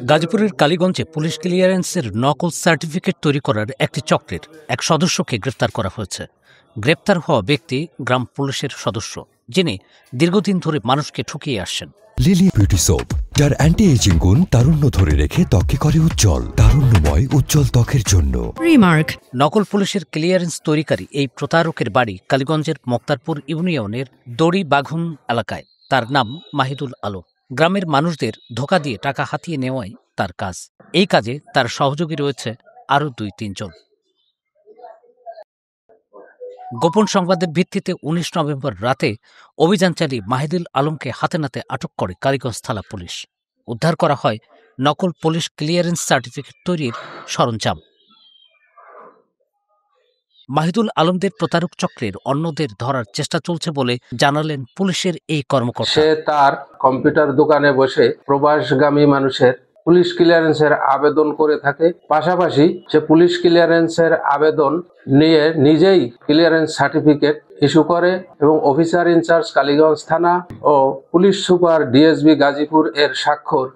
গাজীপুরের কালীগঞ্জে পুলিশ ক্লিয়ারেন্সের নকল সার্টিফিকেট তৈরি করার একটি চক্রের এক সদস্যকে গ্রেপ্তার করা হয়েছে। গ্রেপ্তার হওয়া ব্যক্তি গ্রাম পুলিশের সদস্য, যিনি দীর্ঘদিন ধরে মানুষকে ঠকিয়ে আসছেন। লিলি বিউটি সোপ, যার অ্যান্টি এজিং গুণ তারুণ্য ধরে রেখে ত্বকে করে উজ্জ্বল, তারুণ্যময় উজ্জ্বল ত্বকের জন্য। রিমার্ক। নকল পুলিশের ক্লিয়ারেন্স তৈরিকারী এই প্রতারকের বাড়ি কালীগঞ্জের মোক্তারপুর ইউনিয়নের দড়ি বাঘুম এলাকায়। তার নাম মাহিদুল আলম। গ্রামের মানুষদের ধোঁকা দিয়ে টাকা হাতিয়ে নেওয়াই তার কাজ। এই কাজে তার সহযোগী রয়েছে আরও ২-৩ জন। গোপন সংবাদের ভিত্তিতে ১৯ নভেম্বর রাতে অভিযান চালিয়ে মাহিদুল আলমকে হাতে নাতে আটক করে কালীগঞ্জ থানা পুলিশ। উদ্ধার করা হয় নকল পুলিশ ক্লিয়ারেন্স সার্টিফিকেট তৈরির সরঞ্জাম। মাহিদুল আলমদের প্রতারক চক্রের অন্যদের ধরার চেষ্টা চলছে বলে জানালেন পুলিশের এই কর্মকর্তা। সে তার কম্পিউটার দোকানে বসে প্রবাসগামী মানুষের পুলিশ ক্লিয়ারেন্সের আবেদন করে থাকে। পাশাপাশি সে পুলিশ ক্লিয়ারেন্সের আবেদন নিয়ে নিজেই ক্লিয়ারেন্স সার্টিফিকেট ইস্যু করে এবং অফিসার ইনচার্জ কালীগঞ্জ থানা ও পুলিশ সুপার ডিএসবি গাজীপুর এর স্বাক্ষর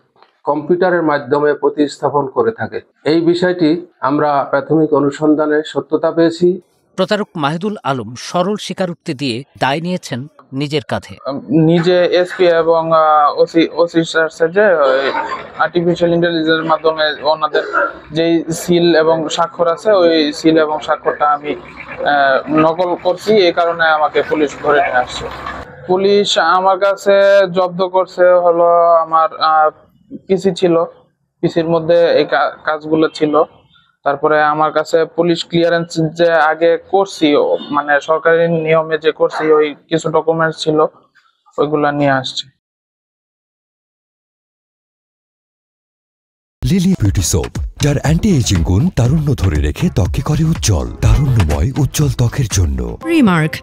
কম্পিউটারের মাধ্যমে প্রতিস্থাপন করে থাকে। এই বিষয়টি আমরা প্রাথমিক অনুসন্ধানে সত্যতা পেয়েছি। প্রতারক মাহিদুল আলম সরল স্বীকারোক্তি দিয়ে দায় নিয়েছেন নিজের কাঁধে। নিজে এসপি এবং ওসি যে আর্টিফিশিয়াল ইন্টেলিজেন্সের মাধ্যমে ওনাদের যেই সিল এবং স্বাক্ষর আছে, ওই সিল এবং স্বাক্ষরটা আমি নকল করছি। এই কারণে আমাকে পুলিশ ধরে নিয়ে আসছে। পুলিশ আমার কাছে জব্দ করছে হলো আমার পিসি ছিল, পিসির মধ্যে এই কাজগুলো ছিল। তারপরে আমার কাছে পুলিশ ক্লিয়ারেন্স যে আগে করছি, মানে সরকারি নিয়মে যে করছি, ওই কিছু ডকুমেন্টস ছিল, ওইগুলা নিয়ে আসছে। লিলি বিউটি সোপ, যার অ্যান্টি এজিং গুণ তারুণ্য ধরে রেখে ত্বকে করে উজ্জ্বল, তারুণ্যময় উজ্জ্বল ত্বকের জন্য। রিমার্ক।